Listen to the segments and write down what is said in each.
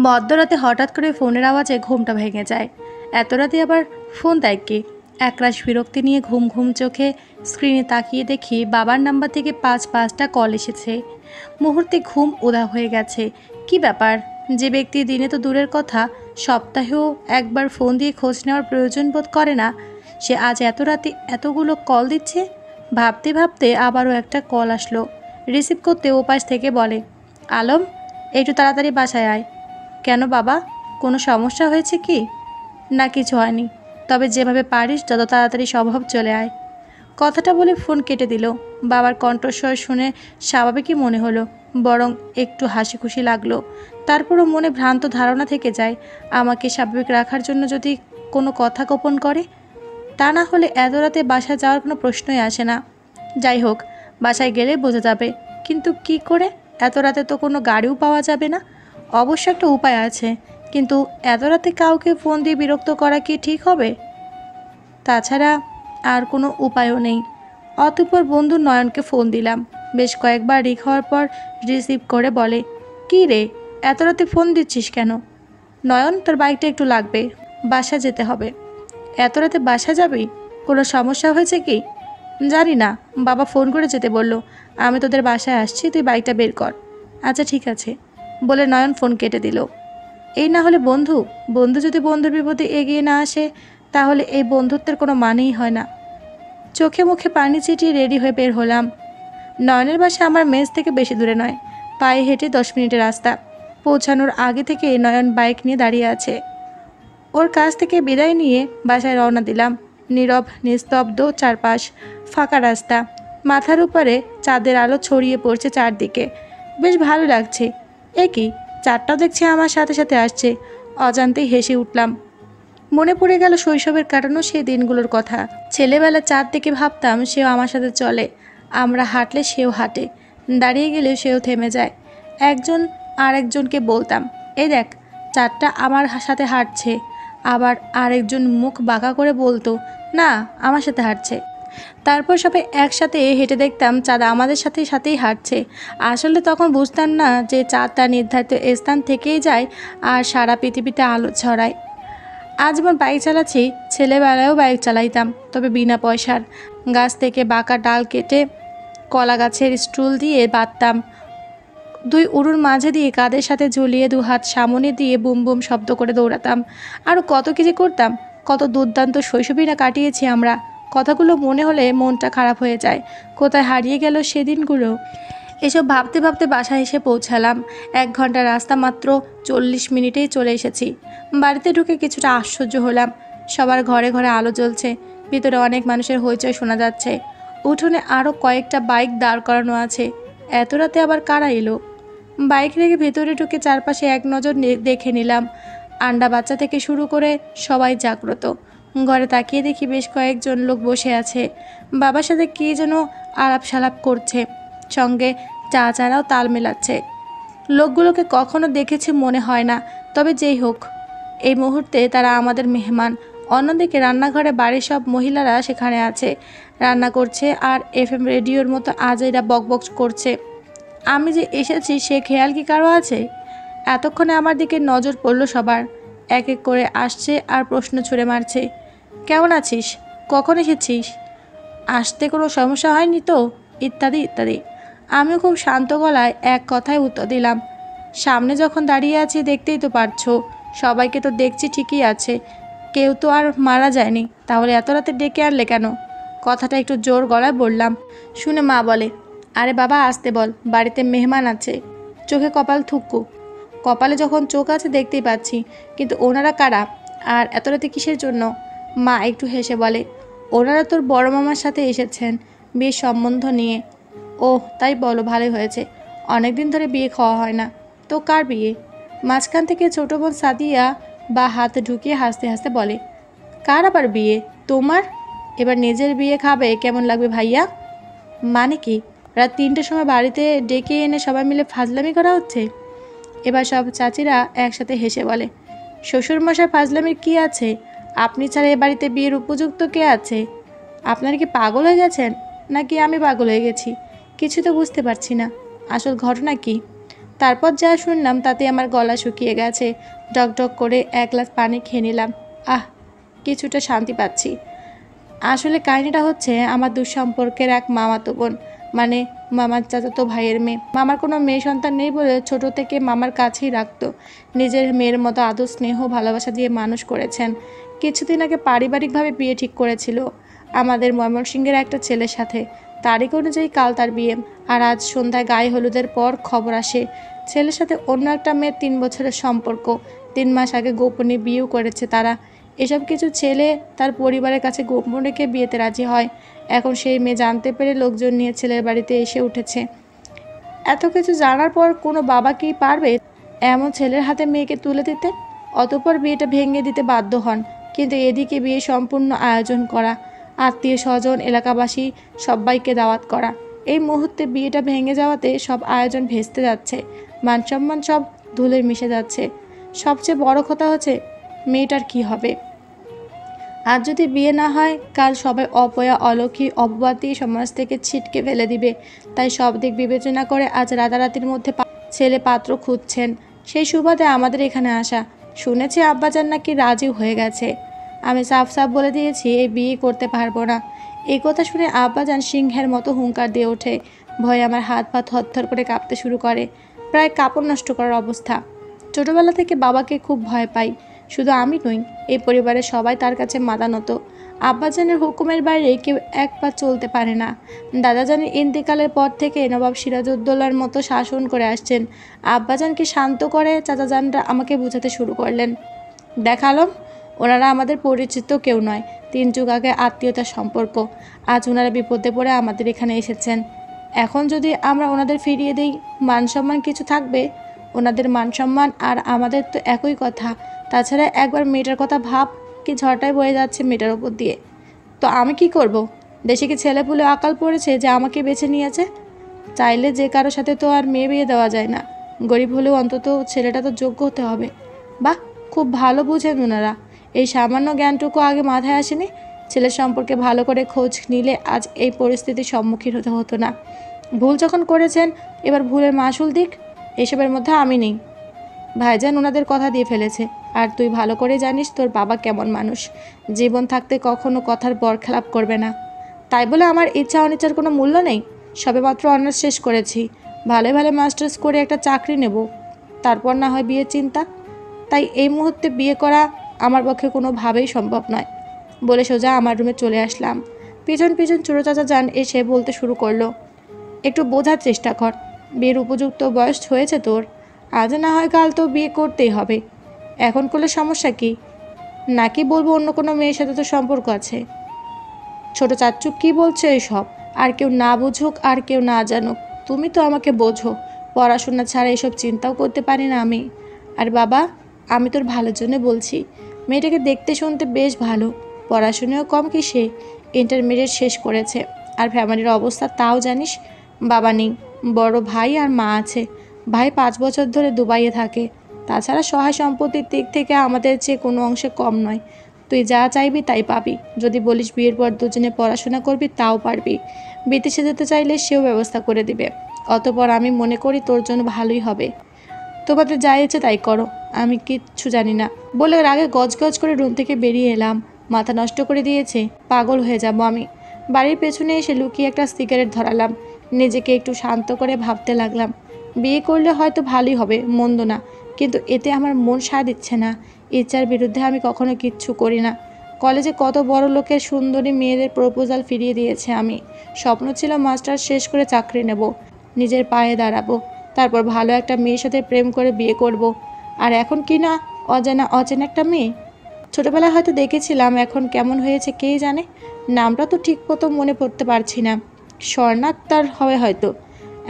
মধ্যরাতে হঠাৎ করে ফোনের আওয়াজে ঘুমটা ভেঙে যায়। এত রাতে আবার ফোন দেয় কে? একরাশ বিরক্তি নিয়ে ঘুম ঘুম চোখে স্ক্রিনে তাকিয়ে দেখি বাবার নাম্বার থেকে 5টা কল এসেছে। মুহূর্তে ঘুম উদা হয়ে গেছে। কি ব্যাপার? যে ব্যক্তি দিনে তো দূরের কথা, সপ্তাহেও একবার ফোন দিয়ে খোঁজ নেওয়ার প্রয়োজন বোধ করে না, সে আজ এত রাতে এতগুলো কল দিচ্ছে। ভাবতে ভাবতে আবারও একটা কল আসলো। রিসিভ করতে ওপাশ থেকে বলে, আলম, একটু তাড়াতাড়ি বাসায় আয়। কেন বাবা, কোনো সমস্যা হয়েছে কি? না, কিছু হয়নি, তবে যেভাবে পারিস যত তাড়াতাড়ি সম্ভব চলে আয়। কথাটা বলে ফোন কেটে দিল। বাবার কণ্ঠস্বর শুনে স্বাভাবিকই মনে হলো, বরং একটু হাসি খুশি লাগলো। তারপরও মনে ভ্রান্ত ধারণা থেকে যায়, আমাকে স্বাভাবিক রাখার জন্য যদি কোনো কথা গোপন করে। তা না হলে এত রাতে বাসায় যাওয়ার কোনো প্রশ্নই আসে না। যাই হোক, বাসায় গেলে বোঝা যাবে। কিন্তু কি করে? এত রাতে তো কোনো গাড়িও পাওয়া যাবে না। অবশ্য একটা উপায় আছে, কিন্তু এত রাতে কাউকে ফোন দিয়ে বিরক্ত করা কি ঠিক হবে? তাছাড়া আর কোনো উপায়ও নেই। অতঃপর বন্ধু নয়নকে ফোন দিলাম। বেশ কয়েকবার রিং হওয়ার পর রিসিভ করে বলে, কী রে, এত রাতে ফোন দিচ্ছিস কেন? নয়ন, তোর বাইকটা একটু লাগবে, বাসা যেতে হবে। এত রাতে বাসা যাবি? কোনো সমস্যা হয়েছে কি? জানি না, বাবা ফোন করে যেতে বলল। আমি তোদের বাসায় আসছি, তুই বাইকটা বের কর। আচ্ছা ঠিক আছে, বলে নয়ন ফোন কেটে দিল। এই না হলে বন্ধু, বন্ধু যদি বন্ধুর বিপদে এগিয়ে না আসে, তাহলে এই বন্ধুত্বের কোনো মানেই হয় না। চোখে মুখে পানি ছিটিয়ে রেডি হয়ে বের হলাম। নয়নের বাসা আমার মেস থেকে বেশি দূরে নয়, পায়ে হেঁটে 10 মিনিটের রাস্তা। পৌঁছানোর আগে থেকে নয়ন বাইক নিয়ে দাঁড়িয়ে আছে। ওর কাছ থেকে বিদায় নিয়ে বাসায় রওনা দিলাম। নীরব নিস্তব্ধ চারপাশ, ফাঁকা রাস্তা, মাথার উপরে চাঁদের আলো ছড়িয়ে পড়ছে চারদিকে। বেশ ভালো লাগছে। এ কি, চাঁদটাও দেখছি আমার সাথে সাথে আসছে। অজান্তেই হেসে উঠলাম। মনে পড়ে গেল শৈশবের কাটানো সেই দিনগুলোর কথা। ছেলেবেলা চাঁদ দেখে ভাবতাম সেও আমার সাথে চলে, আমরা হাঁটলে সেও হাঁটে, দাঁড়িয়ে গেলে সেও থেমে যায়। একজন আরেকজনকে বলতাম, এই দেখ, চাঁদটা আমার সাথে হাঁটছে। আবার আরেকজন মুখ বাঁকা করে বলতো, না, আমার সাথে হাঁটছে। তারপর সবাই একসাথে হেঁটে দেখতাম চাঁদ আমাদের সাথেই হাঁটছে। আসলে তখন বুঝতাম না যে চাঁদ তার নির্ধারিত স্থান থেকেই যায় আর সারা পৃথিবীতে আলো ছড়ায়। আজ যেমন বাইক চালাচ্ছি, ছেলেবেলায়ও বাইক চালাইতাম, তবে বিনা পয়সার। গাছ থেকে বাঁকা ডাল কেটে কলা গাছের স্টুল দিয়ে বাঁধতাম। দুই উড়ুর মাঝে দিয়ে কাঁধের সাথে ঝুলিয়ে দুহাত সামনে দিয়ে বুম বুম শব্দ করে দৌড়াতাম। আরও কত কিছু করতাম। কত দুর্দান্ত শৈশবই না কাটিয়েছি আমরা। কথাগুলো মনে হলে মনটা খারাপ হয়ে যায়। কোথায় হারিয়ে গেল সেদিনগুলো। এসব ভাবতে ভাবতে বাসায় এসে পৌঁছালাম। 1 ঘন্টা রাস্তা, মাত্র 40 মিনিটেই চলে এসেছি। বাড়িতে ঢুকে কিছুটা আশ্চর্য হলাম। সবার ঘরে ঘরে আলো জ্বলছে, ভিতরে অনেক মানুষের হইচই শোনা যাচ্ছে। উঠোনে আরও কয়েকটা বাইক দাঁড় করানো আছে। এত রাতে আবার কারা এলো? বাইক রেখে ভেতরে ঢুকে চারপাশে এক নজর দেখে নিলাম। আন্ডা বাচ্চা থেকে শুরু করে সবাই জাগ্রত। ঘরে তাকিয়ে দেখি বেশ কয়েকজন লোক বসে আছে, বাবার সাথে কে যেন আলাপ সালাপ করছে, সঙ্গে চাচারাও তাল মেলাচ্ছে। লোকগুলোকে কখনো দেখেছি মনে হয় না, তবে যেই হোক, এই মুহূর্তে তারা আমাদের মেহমান। অন্যদিকে রান্নাঘরে বাড়ির সব মহিলারা সেখানে আছে, রান্না করছে আর FM রেডিওর মতো আজেরা বকবক করছে। আমি যে এসেছি সে খেয়াল কি কারো আছে? এতক্ষণে আমার দিকে নজর পড়ল সবার। এক এক করে আসছে আর প্রশ্ন ছুড়ে মারছে, কেমন আছিস, কখন এসেছিস, আসতে কোনো সমস্যা হয়নি তো, ইত্যাদি ইত্যাদি। আমিও খুব শান্ত গলায় এক কথায় উত্তর দিলাম, সামনে যখন দাঁড়িয়ে আছি দেখতেই তো পারছো, সবাইকে তো দেখছি ঠিকই আছে, কেউ তো আর মারা যায়নি, তাহলে এত রাতে ডেকে আনলে কেন? কথাটা একটু জোর গলায় বললাম। শুনে মা বলে, আরে বাবা আসতে বল, বাড়িতে মেহমান আছে। চোখে কপাল থুক্কু। কপালে যখন চোখ আছে দেখতেই পাচ্ছি, কিন্তু ওনারা কারা আর এত রাতে কিসের জন্য? মা একটু হেসে বলে, ওনারা তোর বড় মামার সাথে এসেছেন বিয়ের সম্বন্ধ নিয়ে। ওহ, তাই বলো, ভালোই হয়েছে। অনেক দিন ধরে বিয়ে খাওয়া হয় না। তো কার বিয়ে? মাঝখান থেকে ছোট বোন সাদিয়া বা হাত ঢুকিয়ে হাসতে হাসতে বলে, কার আবার বিয়ে? তোমার? এবার নিজের বিয়ে খাবে, কেমন লাগবে ভাইয়া? মানে কি, রাত 3টের সময় বাড়িতে ডেকে এনে সবাই মিলে ফাজলামি করা হচ্ছে? এবার সব চাচিরা একসাথে হেসে বলে, শ্বশুরমশাই ফাজলামির কি আছে? আপনি ছাড়া এ বাড়িতে বিয়ের উপযুক্ত কে আছে? আপনারা কি পাগল হয়ে গেছেন, নাকি আমি পাগল হয়ে গেছি? কিছু তো বুঝতে পারছি না। আসল ঘটনা কি? তারপর যা শুনলাম তাতে আমার গলা শুকিয়ে গেছে। ডক করে এক গ্লাস পানি খেয়ে নিলাম। কিছুটা শান্তি পাচ্ছি। আসলে কাহিনীটা হচ্ছে, আমার দুঃসম্পর্কের এক মামাতো বোন, মানে মামার চাচাতো ভাইয়ের মেয়ে। মামার কোনো মেয়ে সন্তান নেই বলে ছোট থেকে মামার কাছেই রাখতো। নিজের মেয়ের মতো আদর স্নেহ ভালোবাসা দিয়ে মানুষ করেছেন। কিছুদিন আগে পারিবারিকভাবে বিয়ে ঠিক করেছিল আমাদের ময়মনসিংহের একটা ছেলের সাথে। তারিখ অনুযায়ী কাল তার বিয়ে। আর আজ সন্ধ্যায় গায়ে হলুদের পর খবর আসে ছেলের সাথে অন্য একটা মেয়ের 3 বছরের সম্পর্ক। 3 মাস আগে গোপনে বিয়েও করেছে তারা। এসব কিছু ছেলে তার পরিবারের কাছে গোপন রেখে বিয়েতে রাজি হয়। এখন সেই মেয়ে জানতে পেরে লোকজন নিয়ে ছেলের বাড়িতে এসে উঠেছে। এত কিছু জানার পর কোনো বাবা কি পারবে এমন ছেলের হাতে মেয়েকে তুলে দিতে? অতঃপর বিয়েটা ভেঙে দিতে বাধ্য হন। কিন্তু এদিকে বিয়ে সম্পূর্ণ আয়োজন করা, আত্মীয় স্বজন এলাকাবাসী সবাইকে দাওয়াত করা। এই মুহূর্তে বিয়েটা ভেঙে যাওয়াতে সব আয়োজন ভেস্তে যাচ্ছে, মান সম্মান সব ধুলোয় মিশে যাচ্ছে। সবচেয়ে বড় কথা হচ্ছে মেয়েটার কি হবে? আজ যদি বিয়ে না হয়, কাল সবাই অপয়া অলক্ষী অপবাদ দিয়ে সমাজ থেকে ছিটকে ফেলে দিবে। তাই সব দিক বিবেচনা করে আজ রাতারাতির মধ্যে ছেলে পাত্র খুঁজছেন। সেই সুবাদে আমাদের এখানে আসা। শুনেছি আব্বাজান নাকি রাজিও হয়ে গেছে। আমি সাফ সাফ বলে দিয়েছি এই বিয়ে করতে পারবো না। এই কথা শুনে আব্বাজান সিংহের মতো হুঙ্কার দিয়ে ওঠে। ভয়ে আমার হাত পা থরথর করে কাঁপতে শুরু করে, প্রায় কাপড় নষ্ট করার অবস্থা। ছোটবেলা থেকে বাবাকে খুব ভয় পাই। শুধু আমি নই, এই পরিবারের সবাই তার কাছে মাথা নত। আব্বাজানের হুকুমের বাইরে কেউ এক পা চলতে পারে না। দাদাজানের ইন্তেকালের পর থেকে নবাব সিরাজউদ্দৌলার মতো শাসন করে আসছেন। আব্বাজানকে শান্ত করে চাচাজানরা আমাকে বোঝাতে শুরু করলেন, দেখালাম ওনারা আমাদের পরিচিত কেউ নয়, 3 যুগ আগে আত্মীয়তার সম্পর্ক। আজ ওনারা বিপদে পড়ে আমাদের এখানে এসেছেন। এখন যদি আমরা ওনাদের ফিরিয়ে দিই, মান সম্মান কিছু থাকবে? ওনাদের মান সম্মান আর আমাদের তো একই কথা। তাছাড়া একবার মেয়েটার কথা ভাব, কি ঝড়টাই বয়ে যাচ্ছে মেয়েটার ওপর দিয়ে। তো আমি কি করব? দেশে কি ছেলেপুলে আকাল পড়েছে যে আমাকে বেছে নিয়েছে? চাইলে যে কারোর সাথে তো আর মেয়ে বিয়ে দেওয়া যায় না। গরিব হলেও অন্তত ছেলেটা তো যোগ্য হতে হবে। বাহ, খুব ভালো বুঝেন ওনারা। এই সামান্য জ্ঞানটুকু আগে মাথায় আসেনি। ছেলের সম্পর্কে ভালো করে খোঁজ নিলে আজ এই পরিস্থিতির সম্মুখীন হতে হতো না। ভুল যখন করেছেন, এবার ভুলের মাসুল দিক। এসবের মধ্যে আমি নেই। ভাইজান ওনাদের কথা দিয়ে ফেলেছে। আর তুই ভালো করে জানিস তোর বাবা কেমন মানুষ। জীবন থাকতে কখনো কথার বরখেলাপ করবে না। তাই বলে আমার ইচ্ছা অনিচ্ছার কোনো মূল্য নেই। সবেমাত্র অনার্স শেষ করেছি, ভালো ভালো মাস্টার্স করে একটা চাকরি নেব, তারপর না হয় বিয়ের চিন্তা। তাই এই মুহূর্তে বিয়ে করা আমার পক্ষে কোনোভাবেই সম্ভব নয় বলে সোজা আমার রুমে চলে আসলাম। পিছন পিছন ছোটো চাচা যান এসে বলতে শুরু করলো, একটু বোঝার চেষ্টা কর, বিয়ের উপযুক্ত বয়স হয়েছে তোর। আজ না হয় কাল তো বিয়ে করতেই হবে। এখন করলে সমস্যা কি? নাকি বলবো অন্য কোনো মেয়ের সাথে তো সম্পর্ক আছে? ছোট চাচ্চু কি বলছে এসব? আর কেউ না বুঝুক আর কেউ না জানুক, তুমি তো আমাকে বোঝো। পড়াশোনা ছাড়া এসব চিন্তাও করতে পারি না আমি। আর বাবা, আমি তোর ভালোর জন্য বলছি। মেয়েটাকে দেখতে শুনতে বেশ ভালো, পড়াশোনাও কম কি সে, ইন্টারমিডিয়েট শেষ করেছে। আর ফ্যামিলির অবস্থা তাও জানিস, বাবা নেই, বড় ভাই আর মা আছে। ভাই 5 বছর ধরে দুবাইয়ে থাকে। তাছাড়া সহায় সম্পত্তির দিক থেকে আমাদের চেয়ে কোনো অংশে কম নয়। তুই যা চাইবি তাই পাবি। যদি বলিস বিয়ের পর দুজনে পড়াশোনা করবি, তাও পারবি। বিদেশে যেতে চাইলে সেও ব্যবস্থা করে দিবে। অতপর আমি মনে করি তোর জন্য ভালোই হবে। তোমাদের যা ইচ্ছে তাই করো, আমি কিচ্ছু জানি না বলে রাগে গজগজ করে রুম থেকে বেরিয়ে এলাম। মাথা নষ্ট করে দিয়েছে, পাগল হয়ে যাব আমি। বাড়ির পেছনে এসে লুকিয়ে একটা সিগারেট ধরালাম। নিজেকে একটু শান্ত করে ভাবতে লাগলাম, বিয়ে করলে হয়তো ভালোই হবে, মন্দ না। কিন্তু এতে আমার মন সায় দিচ্ছে না। ইচ্ছার বিরুদ্ধে আমি কখনো কিচ্ছু করি না। কলেজে কত বড় লোকের সুন্দরী মেয়েদের প্রপোজাল ফিরিয়ে দিয়েছে আমি। স্বপ্ন ছিল মাস্টার্স শেষ করে চাকরি নেব, নিজের পায়ে দাঁড়াবো, তারপর ভালো একটা মেয়ের সাথে প্রেম করে বিয়ে করব। আর এখন কি না, অচেনা একটা মেয়ে। ছোটবেলায় হয়তো দেখেছিলাম, এখন কেমন হয়েছে কে জানে। নামটা তো ঠিক মতো মনে পড়তে পারছি না। স্বর্ণা তার হবে হয়তো।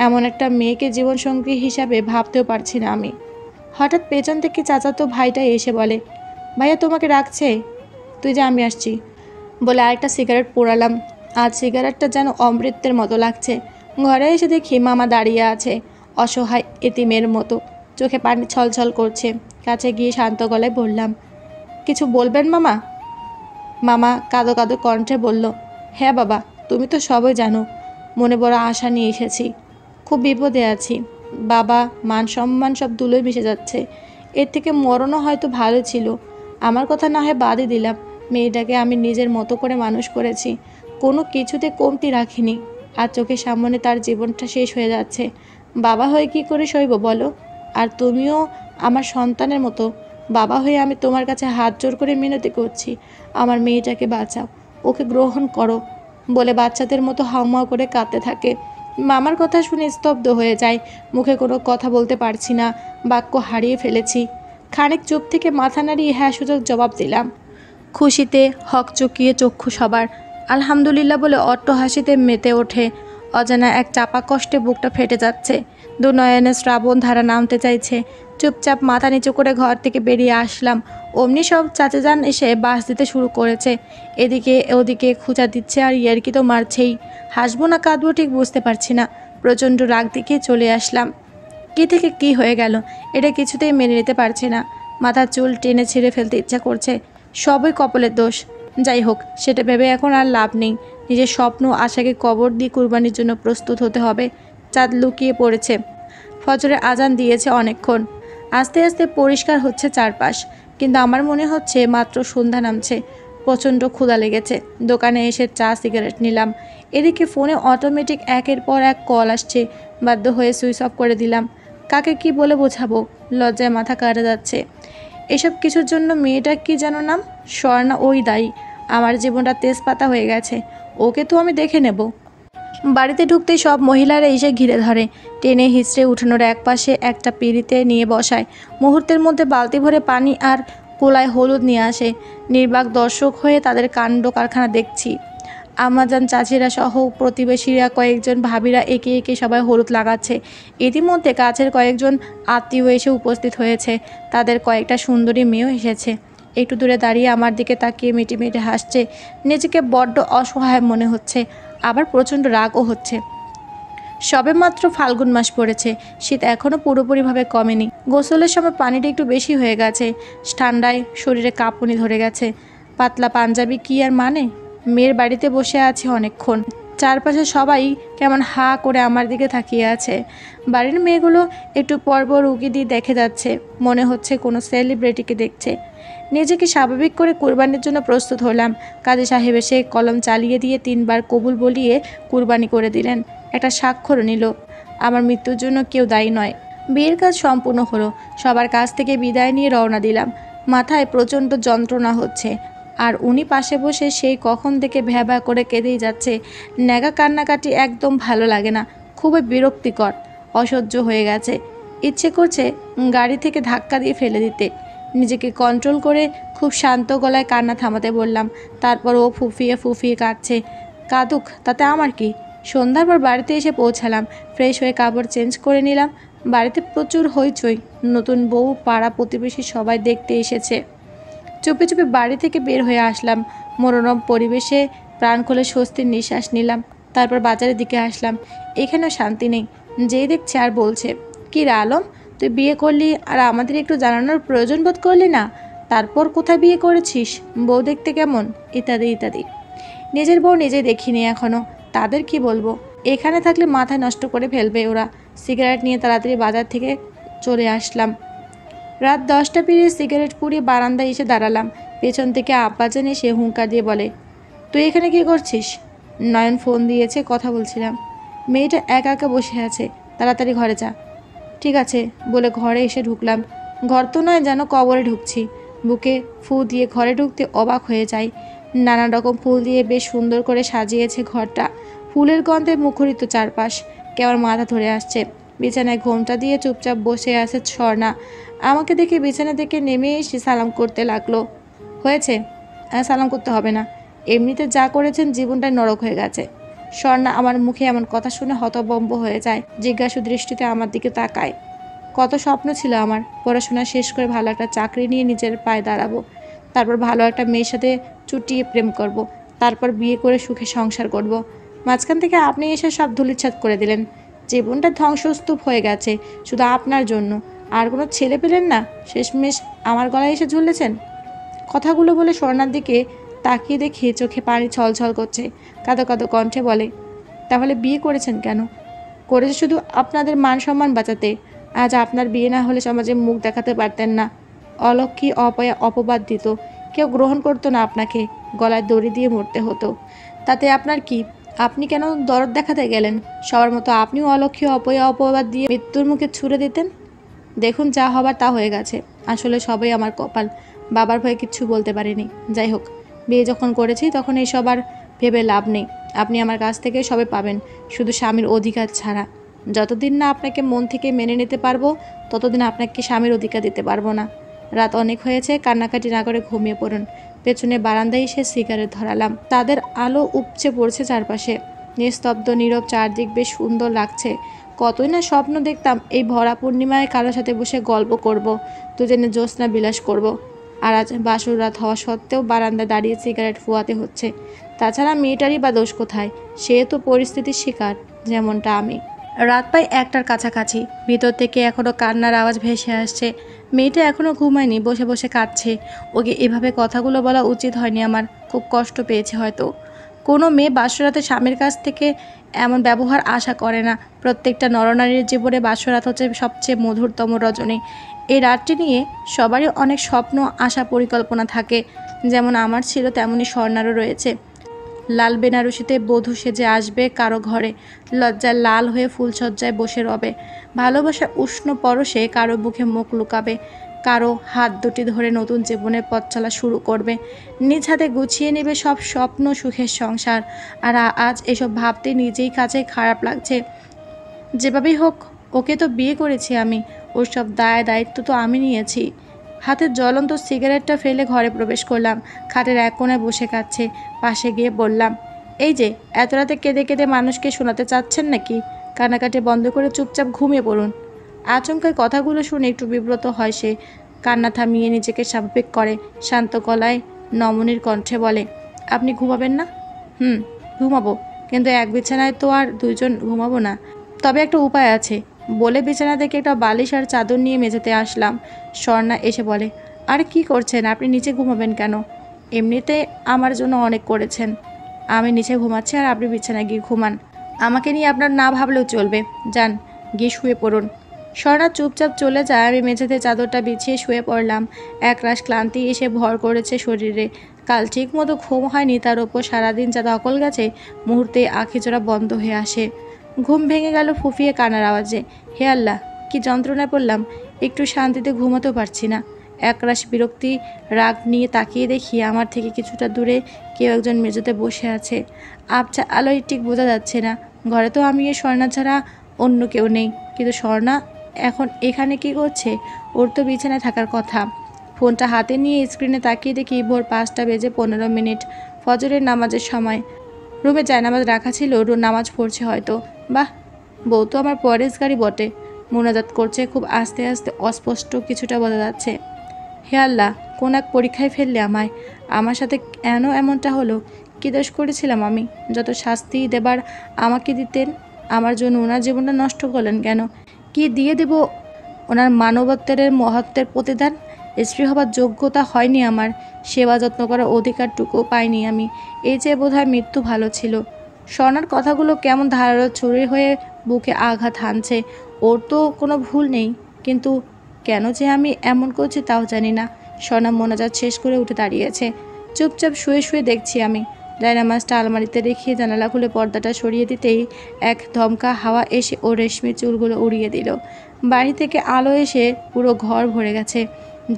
এমন একটা মেয়েকে জীবনসঙ্গী হিসাবে ভাবতেও পারছি না আমি। হঠাৎ পেছন থেকে চাচাতো ভাইটা এসে বলে, ভাইয়া তোমাকে রাখছে, তুই যা, আমি আসছি বলে আরেকটা সিগারেট পোড়ালাম। আজ সিগারেটটা যেন অমৃতের মতো লাগছে। ঘরে এসে দেখি মামা দাঁড়িয়ে আছে, অসহায় এতিমের মতো, চোখে পানি ছলছল করছে। কাছে গিয়ে শান্ত গলায় বললাম, কিছু বলবেন মামা? মামা কাঁদো কাঁদো কণ্ঠে বলল, হ্যাঁ বাবা, তুমি তো সবই জানো। মনে বড় আশা নিয়ে এসেছি, খুব বিপদে আছি। বাবা, মান সম্মান সব ধুলোয় মিশে যাচ্ছে। এর থেকে মরণও হয়তো ভালো ছিল। আমার কথা না হয় বাদই দিলাম, মেয়েটাকে আমি নিজের মতো করে মানুষ করেছি, কোনো কিছুতে কমতি রাখিনি। আর চোখের সামনে তার জীবনটা শেষ হয়ে যাচ্ছে। বাবা হয়ে কি করে সইব বলো? আর তুমিও আমার সন্তানের মতো। বাবা হয়ে আমি তোমার কাছে হাত জোর করে মিনতি করছি, আমার মেয়েটাকে বাঁচাও, ওকে গ্রহণ করো বলে বাচ্চাদের মতো হাউমাউ করে কাঁদতে থাকে। মামার কথা শুনে স্তব্ধ হয়ে যায়। মুখে কোনো কথা বলতে পারছি না, বাক্য হারিয়ে ফেলেছি। খানিক চুপ থেকে মাথা নাড়িয়ে হ্যাঁ সূচক জবাব দিলাম। খুশিতে হকচকিয়ে চক্ষু সবার। আলহামদুলিল্লাহ বলে অট্ট হাসিতে মেতে ওঠে। অজানা এক চাপা কষ্টে বুকটা ফেটে যাচ্ছে, দু নয়নে শ্রাবণ ধারা নামতে চাইছে। চুপচাপ মাথা নিচু করে ঘর থেকে বেরিয়ে আসলাম। অমনি সব চাচাজান এসে বাস দিতে শুরু করেছে। এদিকে ওদিকে খোঁচা দিচ্ছে আর ইয়ার্কি তো মারছেই। হাসবো না কাঁদবো ঠিক বুঝতে পারছি না। প্রচণ্ড রাগ দিকে চলে আসলাম। কি থেকে কি হয়ে গেল এটা কিছুতেই মেনে নিতে পারছি না। মাথার চুল টেনে ছিঁড়ে ফেলতে ইচ্ছা করছে। সবই কপালের দোষ। যাই হোক, সেটা ভেবে এখন আর লাভ নেই। নিজের স্বপ্ন আশাকে কবর দিয়ে কুরবানির জন্য প্রস্তুত হতে হবে। চাঁদ লুকিয়ে পড়েছে, ফজরে আজান দিয়েছে অনেকক্ষণ। আস্তে আস্তে পরিষ্কার হচ্ছে চারপাশ, কিন্তু আমার মনে হচ্ছে মাত্র সন্ধ্যা নামছে। প্রচণ্ড ক্ষুধা লেগেছে। দোকানে এসে চা সিগারেট নিলাম। এদিকে ফোনে অটোমেটিক একের পর এক কল আসছে। বাধ্য হয়ে সুইচ অফ করে দিলাম। কাকে কি বলে বোঝাবো? লজ্জায় মাথা কাটা যাচ্ছে। এসব কিছুর জন্য মেয়েটা কি যেন নাম, স্বর্ণা, ওই দায়ী। আমার জীবনটা তেজপাতা হয়ে গেছে। ওকে তো আমি দেখে নেব। বাড়িতে ঢুকতেই সব মহিলারা এসে ঘিরে ধরে। টেনে হিচড়ে উঠানোর একপাশে একটা পিঁড়িতে নিয়ে বসায়। মুহূর্তের মধ্যে বালতি ভরে পানি আর কোলায় হলুদ নিয়ে আসে। নির্বাক দর্শক হয়ে তাদের কাণ্ড কারখানা দেখছি। আমাজান চাচিরা সহ প্রতিবেশীরা, কয়েকজন ভাবিরা একে একে সবাই হলুদ লাগাচ্ছে। ইতিমধ্যে কাছের কয়েকজন আত্মীয় এসে উপস্থিত হয়েছে। তাদের কয়েকটা সুন্দরী মেয়েও এসেছে। একটু দূরে দাঁড়িয়ে আমার দিকে তাকিয়ে মিটি মিটি হাসছে। নিজেকে বড্ড অসহায় মনে হচ্ছে, আবার প্রচণ্ড রাগও হচ্ছে। সবেমাত্র ফাল্গুন মাস পড়েছে, শীত এখনও পুরোপুরিভাবে কমেনি। গোসলের সময় পানিটা একটু বেশি হয়ে গেছে। ঠান্ডায় শরীরে কাঁপুনি ধরে গেছে। পাতলা পাঞ্জাবি কি আর মানে? মেয়ের বাড়িতে বসে আছে অনেকক্ষণ। চারপাশে সবাই কেমন হা করে আমার দিকে তাকিয়ে আছে। বাড়ির মেয়েগুলো একটু পরপর উকি দিয়ে দেখে যাচ্ছে, মনে হচ্ছে কোনো সেলিব্রিটিকে দেখছে। নিজেকে স্বাভাবিক করে কুরবানির জন্য প্রস্তুত হলাম। কাজী সাহেব এসে কলম চালিয়ে দিয়ে 3 বার কবুল বলিয়ে কুরবানি করে দিলেন। একটা স্বাক্ষর নিল। আমার মৃত্যুর জন্য কেউ দায়ী নয়। বিয়ের কাজ সম্পূর্ণ হলো। সবার কাছ থেকে বিদায় নিয়ে রওনা দিলাম। মাথায় প্রচণ্ড যন্ত্রণা হচ্ছে, আর উনি পাশে বসে সেই কখন থেকে ভ্যাবা করে কেঁদেই যাচ্ছে। ন্যাগা কান্নাকাটি একদম ভালো লাগে না, খুবই বিরক্তিকর, অসহ্য হয়ে গেছে। ইচ্ছে করছে গাড়ি থেকে ধাক্কা দিয়ে ফেলে দিতে। নিজেকে কন্ট্রোল করে খুব শান্ত গলায় কান্না থামাতে বললাম। তারপর ও ফুফিয়ে ফুফিয়ে কাঁদছে। কাঁদুক, তাতে আমার কি? সন্ধ্যার পর বাড়িতে এসে পৌঁছালাম। ফ্রেশ হয়ে কাপড় চেঞ্জ করে নিলাম। বাড়িতে প্রচুর হইচই। নতুন বউ, পাড়া প্রতিবেশী সবাই দেখতে এসেছে। চুপি চুপি বাড়ি থেকে বের হয়ে আসলাম। মনোরম পরিবেশে প্রাণ খুলে স্বস্তির নিঃশ্বাস নিলাম। তারপর বাজারের দিকে আসলাম। এখানেও শান্তি নেই। যেই দেখছে আর বলছে, কি রে আলম, তুই বিয়ে করলি আর আমাদের একটু জানানোর প্রয়োজন বোধ করলি না? তারপর কোথায় বিয়ে করেছিস? বউ দেখতে কেমন? ইত্যাদি ইত্যাদি। নিজের বউ নিজে দেখিনি এখনও, তাদের কি বলবো? এখানে থাকলে মাথায় নষ্ট করে ফেলবে ওরা। সিগারেট নিয়ে তাড়াতাড়ি বাজার থেকে চলে আসলাম। রাত 10টা পেরিয়ে সিগারেট পুড়িয়ে বারান্দায় এসে দাঁড়ালাম। পেছন থেকে আব্বাজান এসে হুঙ্কার দিয়ে বলে, তুই এখানে কি করছিস? নয়ন ফোন দিয়েছে, কথা বলছিলাম। মেয়েটা একা একা বসে আছে, তাড়াতাড়ি ঘরে যা। ঠিক আছে বলে ঘরে এসে ঢুকলাম। ঘর তো নয়, যেন কবরে ঢুকছি। বুকে ফু দিয়ে ঘরে ঢুকতে অবাক হয়ে যাই। নানা রকম ফুল দিয়ে বেশ সুন্দর করে সাজিয়েছে ঘরটা। ফুলের গন্ধে মুখরিত চারপাশ। কেমন মাথা ধরে আসছে। বিছানায় ঘোমটা দিয়ে চুপচাপ বসে আছে স্বর্ণা। আমাকে দেখে বিছানা থেকে নেমে এসে সালাম করতে লাগলো। হয়েছে, সালাম করতে হবে না, এমনিতে যা করেছেন জীবনটাই নরক হয়ে গেছে। স্বর্ণা আমার মুখে এমন কথা শুনে হতভম্ব হয়ে যায়। জিজ্ঞাসু দৃষ্টিতে আমার দিকে তাকায়। কত স্বপ্ন ছিল আমার, পড়াশোনা শেষ করে ভালো একটা চাকরি নিয়ে নিজের পায়ে দাঁড়াবো, তারপর ভালো একটা মেয়ের সাথে চুটিয়ে প্রেম করব, তারপর বিয়ে করে সুখে সংসার করব। মাঝখান থেকে আপনি এসে সব ধূলিসাৎ করে দিলেন। জীবনটা ধ্বংসস্তূপ হয়ে গেছে শুধু আপনার জন্য। আর কোনো ছেলে পেলেন না, শেষমেশ আমার গলায় এসে ঝুলেছেন। কথাগুলো বলে স্বর্ণার দিকে তাকিয়ে দেখে চোখে পানি ছলছল করছে। কাঁদো কাঁদো কণ্ঠে বলে, তাহলে বিয়ে করেছেন কেন? করেছে শুধু আপনাদের মান সম্মান বাঁচাতে। আজ আপনার বিয়ে না হলে সমাজে মুখ দেখাতে পারতেন না। অলক্ষী অপয়া অপবাদ দিত, কেউ গ্রহণ করতো না আপনাকে, গলায় দড়ি দিয়ে মরতে হতো। তাতে আপনার কি? আপনি কেন দরদ দেখাতে গেলেন? সবার মতো আপনিও অলক্ষী অপয়া অপবাদ দিয়ে মৃত্যুর মুখে ছুড়ে দিতেন। দেখুন, যা হবার তা হয়ে গেছে। আসলে সবই আমার কপাল। বাবার ভয়ে কিচ্ছু বলতে পারিনি। যাই হোক, বিয়ে যখন করেছি তখন এইসব আর ভেবে লাভ নেই। আপনি আমার কাছ থেকে সবে পাবেন, শুধু স্বামীর অধিকার ছাড়া। যতদিন না আপনাকে মন থেকে মেনে নিতে পারবো, ততদিন আপনাকে স্বামীর অধিকার দিতে পারবো না। রাত অনেক হয়েছে, কান্নাকাটি না করে ঘুমিয়ে পড়ুন। পেছনে বারান্দায় এসে সিগারেট ধরালাম। তাদের আলো উপচে পড়ছে চারপাশে। নিস্তব্ধ নীরব, চারদিক বেশ সুন্দর লাগছে। কতই না স্বপ্ন দেখতাম এই ভরা পূর্ণিমায় কারোর সাথে বসে গল্প করব, দুজনে জ্যোৎস্না বিলাস করব। আর আজ বাসর রাত হওয়া সত্ত্বেও বারান্দায় দাঁড়িয়ে সিগারেট ফুয়াতে হচ্ছে। তাছাড়া মেয়েটারই বা দোষ কোথায়? সে তো পরিস্থিতির শিকার, যেমনটা আমি। রাত প্রায় 1টার কাছাকাছি। ভিতর থেকে এখনও কান্নার আওয়াজ ভেসে আসছে। মেয়েটা এখনও ঘুমায়নি, বসে বসে কাঁদছে। ওকে এভাবে কথাগুলো বলা উচিত হয়নি আমার, খুব কষ্ট পেয়েছে হয়তো। কোনো মেয়ে বাসরাতে স্বামীর কাছ থেকে এমন ব্যবহার আশা করে না। প্রত্যেকটা নরনারীর জীবনে বাসরাত হচ্ছে সবচেয়ে মধুরতম রজনী। এই রাতটি নিয়ে সবারই অনেক স্বপ্ন, আশা, পরিকল্পনা থাকে। যেমন আমার ছিল, তেমনই স্বর্ণারও রয়েছে। লাল বেনারসিতে বধূ সেজে আসবে কারো ঘরে, লজ্জায় লাল হয়ে ফুলসজ্জায় বসে রবে, ভালোবাসার উষ্ণ পরশে কারো মুখে মুখ লুকাবে, কারো হাত দুটি ধরে নতুন জীবনের পথ চলা শুরু করবে, নিজ হাতে গুছিয়ে নেবে সব স্বপ্ন, সুখের সংসার। আর আজ এসব ভাবতে নিজেই কাছে খারাপ লাগছে। যেভাবেই হোক, ওকে তো বিয়ে করেছি আমি, ওর সব দায়িত্ব তো আমি নিয়েছি। হাতের জ্বলন্ত সিগারেটটা ফেলে ঘরে প্রবেশ করলাম। খাটের এক কোণায় বসে কাঁদছে। পাশে গিয়ে বললাম, এই যে এত রাতে কেঁদে কেঁদে মানুষকে শোনাতে চাচ্ছেন নাকি? কান্নাকাটি বন্ধ করে চুপচাপ ঘুমিয়ে পড়ুন। আচমকাই কথাগুলো শুনে একটু বিব্রত হয় সে। কান্না থামিয়ে নিজেকে স্বাভাবিক করে শান্ত গলায় নমনীর কণ্ঠে বলে, আপনি ঘুমাবেন না? ঘুমাবো, কিন্তু এক বিছানায় তো আর দুইজন ঘুমাবো না। তবে একটা উপায় আছে। বলে বিছানা থেকে একটা বালিশ আর চাদর নিয়ে মেঝেতে আসলাম। স্বর্ণা এসে বলে, আর কি করছেন? আপনি নিচে ঘুমাবেন কেন? এমনিতে আমার জন্য অনেক করেছেন। আমি নিচে ঘুমাচ্ছি আর আপনি বিছানায় গিয়ে ঘুমান। আমাকে নিয়ে আপনার না ভাবলেও চলবে। যান, গিয়ে শুয়ে পড়ুন। স্বর্ণা চুপচাপ চলে যায়। আমি মেঝেতে চাদরটা বিছিয়ে শুয়ে পড়লাম। একরাশ ক্লান্তি এসে ভর করেছে শরীরে। কাল ঠিক মতো ঘুম হয়নি, তার ওপর সারাদিন যা ধকল গেছে, মুহূর্তে আখিজোড়া বন্ধ হয়ে আসে। ঘুম ভেঙে গেল ফুঁফিয়ে কান্নার আওয়াজে। হে আল্লাহ, কি যন্ত্রণায় পড়লাম! একটু শান্তিতে ঘুমাতেও পারছি না। একরাশ বিরক্তি রাগ নিয়ে তাকিয়ে দেখি আমার থেকে কিছুটা দূরে কেউ একজন মেঝেতে বসে আছে। আবছা আলোয় ঠিক বোঝা যাচ্ছে না। ঘরে তো আমি স্বর্ণা ছাড়া অন্য কেউ নেই, কিন্তু স্বর্ণা এখন এখানে কি করছে? ওর তো বিছানায় থাকার কথা। ফোনটা হাতে নিয়ে স্ক্রিনে তাকিয়ে দেখি ভোর 5:15, ফজরের নামাজের সময়। রুমে জায়নামাজ রাখা ছিল, নামাজ পড়ছে হয়তো। বাহ, বউ তো আমার পরেশগারী বটে। মোনাজাত করছে খুব আস্তে আস্তে, অস্পষ্ট কিছুটা বোঝা যাচ্ছে। হে আল্লাহ, কোন এক পরীক্ষায় ফেললে আমায়। আমার সাথে কেন এমনটা হলো? কী দোষ করেছিলাম আমি? যত শাস্তি দেবার আমাকে দিতেন, আমার জন্য ওনার জীবনটা নষ্ট করলেন কেন? কি দিয়ে দেব ওনার মানবত্বের মহত্বের প্রতিদান? স্ত্রী হবার যোগ্যতা হয়নি আমার, সেবা যত্ন করার অধিকারটুকুও পাইনি আমি। এই যে বোধহয় মৃত্যু ভালো ছিল। স্বর্ণার কথাগুলো কেমন ধারালো ছুরি হয়ে বুকে আঘাত হানছে। ওর তো কোনো ভুল নেই, কিন্তু কেন যে আমি এমন করছি তাও জানি না। স্বর্ণা মোনাজাত শেষ করে উঠে দাঁড়িয়েছে। চুপচাপ শুয়ে শুয়ে দেখছি আমি। ডায়নামাজটা আলমারিতে রেখে জানালা খুলে পর্দাটা সরিয়ে দিতেই এক ধমকা হাওয়া এসে ও রেশমি চুলগুলো উড়িয়ে দিল। বাড়ি থেকে আলো এসে পুরো ঘর ভরে গেছে।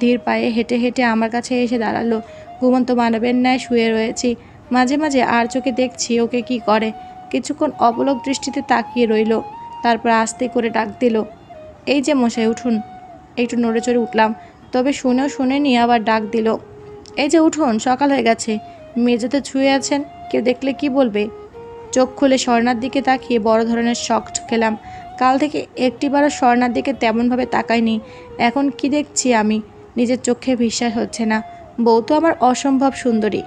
ধীর পায়ে হেঁটে হেঁটে আমার কাছে এসে দাঁড়ালো। ঘুমন্ত মানবের ন্যায় শুয়ে রয়েছি। মাঝে মাঝে আর চোখে দেখছি ওকে কি করে। কিছুক্ষণ অপলক দৃষ্টিতে তাকিয়ে রইল, তারপর আস্তে করে ডাক দিল, এই যে মশাই, উঠুন। একটু নড়ে চড়ে উঠলাম, তবে শুনেও শুনেনি আবার ডাক দিল, এই যে উঠুন, সকাল হয়ে গেছে। মেঝেতে ছুঁয়ে আছেন, কেউ দেখলে কি বলবে? চোখ খুলে স্বর্ণার দিকে তাকিয়ে বড় ধরনের শক খেলাম। কাল থেকে একটিবারও স্বর্ণার দিকে তেমনভাবে তাকাইনি। এখন কি দেখছি আমি, নিজের চোখে বিশ্বাস হচ্ছে না। বউ তো আমার অসম্ভব সুন্দরী।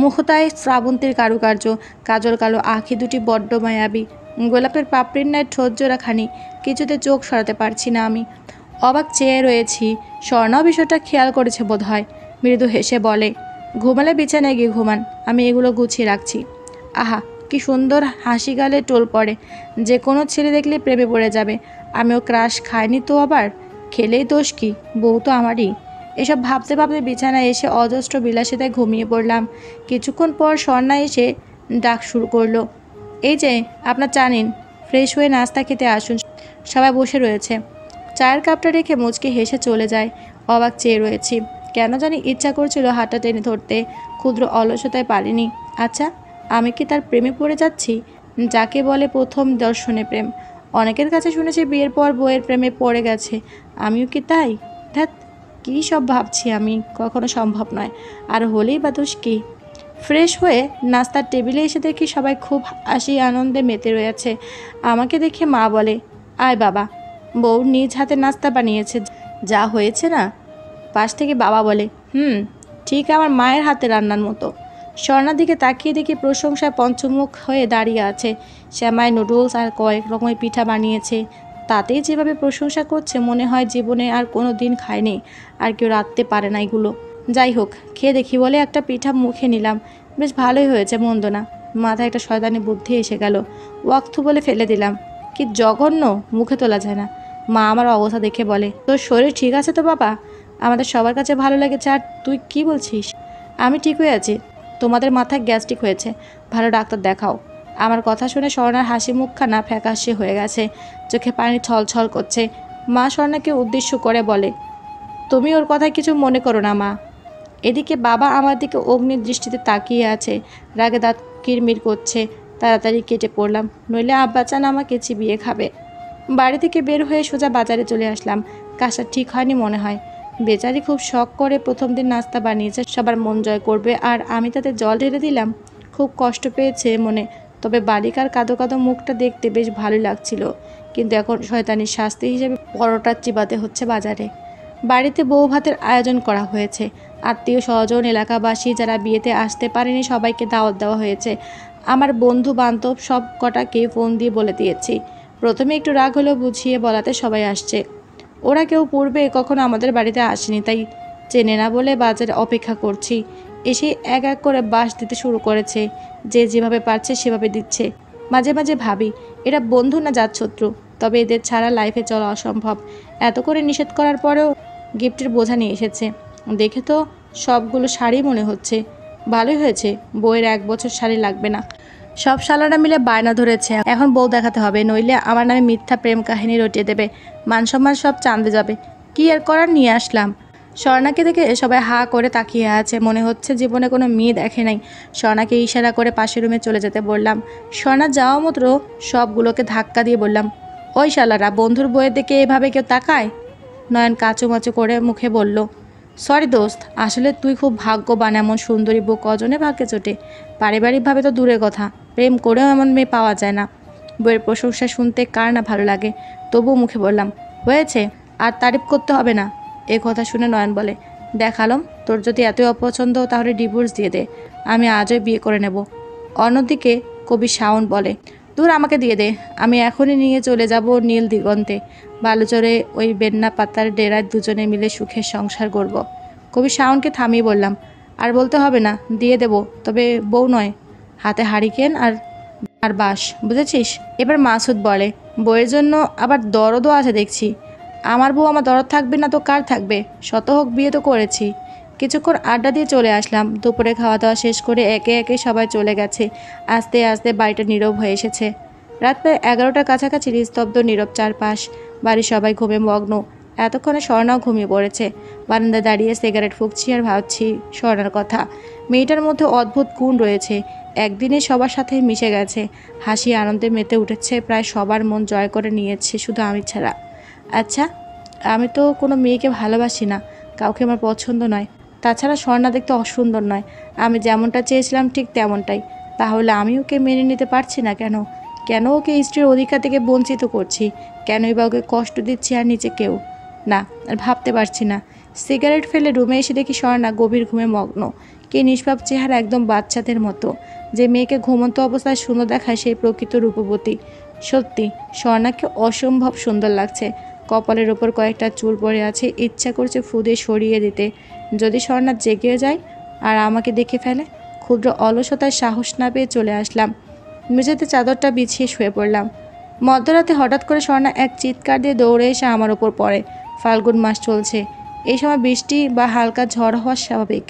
মুখতায় শ্রাবন্তীর কারুকার্য, কাজল কালো আঁখি দুটি বড্ড মায়াবী, গোলাপের পাপড়ির ন্যায় ঠোঁট জোড়াখানি। কিছুতে চোখ সরাতে পারছি না আমি। অবাক চেয়ে রয়েছি। স্বর্ণাও বিষয়টা খেয়াল করেছে বোধ হয়। মৃদু হেসে বলে, ঘুমালে বিছানায় গিয়ে ঘুমান, আমি এগুলো গুছিয়ে রাখছি। আহা, কি সুন্দর হাসি গালে টোল পড়ে, যে কোনো ছেলে দেখলে প্রেমে পড়ে যাবে। আমিও ক্রাশ খাইনি তো, আবার খেলেই দোষ কি, বউ তো আমারই। এসব ভাবতে ভাবতে বিছানায় এসে অজস্র বিলাসিতায় ঘুমিয়ে পড়লাম। কিছুক্ষণ পর স্বর্ণা এসে ডাক শুরু করলো, এই যে আপনার চা নিন, ফ্রেশ হয়ে নাস্তা খেতে আসুন। সবাই বসে রয়েছে। চায়ের কাপটা রেখে মুচকি হেসে চলে যায়। অবাক চেয়ে রয়েছি, কেন জানি ইচ্ছা করছিল হাতটা টেনে ধরতে, ক্ষুদ্র অলসতায় পারিনি। আচ্ছা, আমি কি তার প্রেমে পড়ে যাচ্ছি, যাকে বলে প্রথম দর্শনে প্রেম? অনেকের কাছে শুনেছি বিয়ের পর বউয়ের প্রেমে পড়ে গেছে, আমিও কি তাই? ধ্যাত, কী সব ভাবছি আমি, কখনো সম্ভব নয়। আর হলেই বা দোষ কী? ফ্রেশ হয়ে নাস্তার টেবিলে এসে দেখি সবাই খুব হাসি আনন্দে মেতে রয়েছে। আমাকে দেখে মা বলে, আয় বাবা, বউ নিজ হাতে নাস্তা বানিয়েছে, যা হয়েছে না। পাশ থেকে বাবা বলে, ঠিক আমার মায়ের হাতে রান্নার মতো। স্বর্ণার দিকে তাকিয়ে দেখি প্রশংসায় পঞ্চমুখ হয়ে দাঁড়িয়ে আছে। শ্যামাই নুডলস আর কয়েক রকমের পিঠা বানিয়েছে। তাতেই যেভাবে প্রশংসা করছে, মনে হয় জীবনে আর কোনো দিন খায়নি, আর কেউ রাখতে পারে না এগুলো। যাই হোক, খেয়ে দেখি বলে একটা পিঠা মুখে নিলাম। বেশ ভালোই হয়েছে, মন্দ না। মাথায় একটা শয়তানি বুদ্ধি এসে গেল, ওয়াক্থু বলে ফেলে দিলাম। কি জঘন্য, মুখে তোলা যায় না। মা আমার অবস্থা দেখে বলে, তোর শরীর ঠিক আছে তো বাবা? আমাদের সবার কাছে ভালো লেগেছে, আর তুই কি বলছিস? আমি ঠিক হয়ে আছি, তোমাদের মাথায় গ্যাস্ট্রিক হয়েছে, ভালো ডাক্তার দেখাও। আমার কথা শুনে স্বর্ণার হাসি মুখখানা ফ্যাকাশে হয়ে গেছে, চোখে পানি ছলছল করছে। মা স্বর্ণাকে উদ্দেশ্য করে বলে, তুমি ওর কথায় কিছু মনে করো না মা। এদিকে বাবা আমার দিকে অগ্নির দৃষ্টিতে তাকিয়ে আছে, রাগে দাঁত কিরমির করছে। তাড়াতাড়ি কেটে পড়লাম, নইলে আব্বাচান আমাকে চিবিয়ে খাবে। বাড়ি থেকে বের হয়ে সোজা বাজারে চলে আসলাম। কাজটা ঠিক হয়নি মনে হয়। বেচারি খুব শখ করে প্রথম দিন নাস্তা বানিয়েছে, সবার মন জয় করবে, আর আমি তাতে জল ঢেলে দিলাম। খুব কষ্ট পেয়েছে মনে, তবে বালিকার কাঁদো কাঁদো মুখটা দেখতে বেশ ভালোই লাগছিল। কিন্তু এখন শয়তানির শাস্তি হিসেবে পরোটা চিবাতে হচ্ছে বাজারে। বাড়িতে বউ ভাতের আয়োজন করা হয়েছে। আত্মীয় স্বজন, এলাকাবাসী যারা বিয়েতে আসতে পারেনি সবাইকে দাওয়াত দেওয়া হয়েছে। আমার বন্ধু বান্ধব সব কটাকে ফোন দিয়ে বলে দিয়েছি। প্রথমে একটু রাগ হলেও বুঝিয়ে বলাতে সবাই আসছে। ওরা কেউ পূর্বে কখনো আমাদের বাড়িতে আসেনি, তাই চেনে না বলে বাজারে অপেক্ষা করছি। এসে এক এক করে বাঁশ দিতে শুরু করেছে। যে যেভাবে পারছে সেভাবে দিচ্ছে। মাঝে মাঝে ভাবি, এরা বন্ধু না জাত শত্রু? তবে এদের ছাড়া লাইফে চলা অসম্ভব। এত করে নিষেধ করার পরেও গিফটের বোঝা নিয়ে এসেছে। দেখে তো সবগুলো শাড়ি মনে হচ্ছে। ভালোই হয়েছে, বউয়ের 1 বছর শাড়ি লাগবে না। সব শালারা মিলে বায়না ধরেছে, এখন বউ দেখাতে হবে, নইলে আমার নামে মিথ্যা প্রেম কাহিনী রটিয়ে দেবে। মান সম্মান সব চাঁদে যাবে। কি আর করার, নিয়ে আসলাম। স্বর্ণাকে দেখে সবাই হা করে তাকিয়ে আছে, মনে হচ্ছে জীবনে কোনো মেয়ে দেখে নাই। স্বর্ণাকে ইশারা করে পাশের রুমে চলে যেতে বললাম। স্বর্ণা যাওয়া মাত্র সবগুলোকে ধাক্কা দিয়ে বললাম, ওই শালারা, বন্ধুর বইয়ের দিকে এভাবে কেউ তাকায়? নয়ন কাচুমাচু করে মুখে বলল, সরি দোস্ত, আসলে তুই খুব ভাগ্যবান, এমন সুন্দরী বউ কজনে ভাগ্যে জোটে। পারিবারিকভাবে তো দূরের কথা, প্রেম করেও এমন মেয়ে পাওয়া যায় না। বইয়ের প্রশংসা শুনতে কার না ভালো লাগে। তবুও মুখে বললাম, হয়েছে, আর তারিফ করতে হবে না। এ কথা শুনে নয়ন বলে, দেখ আলম, তোর যদি এতই অপছন্দ তাহলে ডিভোর্স দিয়ে দে, আমি আজই বিয়ে করে নেব। অন্যদিকে কবি শাওন বলে, দূর, আমাকে দিয়ে দে, আমি এখনই নিয়ে চলে যাব নীল দিগন্তে। বালুচরে ওই বেন্না পাতার ডেরায় দুজনে মিলে সুখের সংসার করব। কবি শাওনকে থামিয়ে বললাম, আর বলতে হবে না, দিয়ে দেব, তবে বউ নয়, হাতে হারিকেন আর আর বাস, বুঝেছিস? এবার মাসুদ বলে, বউয়ের জন্য আবার দরদও আছে দেখছি। আমার বউ আমার দরদ থাকবে না তো কার থাকবে? শত হোক, বিয়ে তো করেছি। কিছুক্ষণ আড্ডা দিয়ে চলে আসলাম। দুপুরে খাওয়া দাওয়া শেষ করে একে একে সবাই চলে গেছে। আস্তে আস্তে বাড়িটা নীরব হয়ে এসেছে। রাত প্রায় 11টার কাছাকাছি নিস্তব্ধ নীরব চারপাশ। বাড়ির সবাই ঘুমে মগ্ন। এতক্ষণে স্বর্ণাও ঘুমিয়ে পড়েছে। বারান্দায় দাঁড়িয়ে সিগারেট ফুঁকছি আর ভাবছি স্বর্ণার কথা। মেয়েটার মধ্যে অদ্ভুত গুণ রয়েছে, একদিনে সবার সাথে মিশে গেছে। হাসি আনন্দে মেতে উঠেছে, প্রায় সবার মন জয় করে নিয়েছে, শুধু আমি ছাড়া। আচ্ছা, আমি তো কোনো মেয়েকে ভালোবাসি না, কাউকে আমার পছন্দ নয়। তাছাড়া স্বর্ণা দেখতে অসুন্দর নয়, আমি যেমনটা চেয়েছিলাম ঠিক তেমনটাই। তাহলে আমি ওকে মেনে নিতে পারছি না কেন? কেন ওকে স্ত্রীর অধিকার থেকে বঞ্চিত করছি? কেনই বা ওকে কষ্ট দিচ্ছি আর নিচেকেও? না, আর ভাবতে পারছি না। সিগারেট ফেলে রুমে এসে দেখি স্বর্ণা গভীর ঘুমে মগ্ন। কি নিষ্পাপ চেহারা, একদম বাচ্চাদের মতো। যে মেয়েকে ঘুমন্ত অবস্থায় সুন্দর দেখায় সেই প্রকৃত রূপবতী। সত্যি স্বর্ণাকে অসম্ভব সুন্দর লাগছে। কপালের ওপর কয়েকটা চুল পড়ে আছে, ইচ্ছা করছে ফুদে সরিয়ে দিতে। যদি স্বর্ণা জেগে যায় আর আমাকে দেখে ফেলে? ক্ষুদ্র অলসতায় সাহস না পেয়ে চলে আসলাম। মেঝেতে চাদরটা বিছিয়ে শুয়ে পড়লাম। মধ্যরাতে হঠাৎ করে স্বর্ণা এক চিৎকার দিয়ে দৌড়ে এসে আমার ওপর পড়ে। ফাল্গুন মাস চলছে, এই সময় বৃষ্টি বা হালকা ঝড় হওয়া স্বাভাবিক।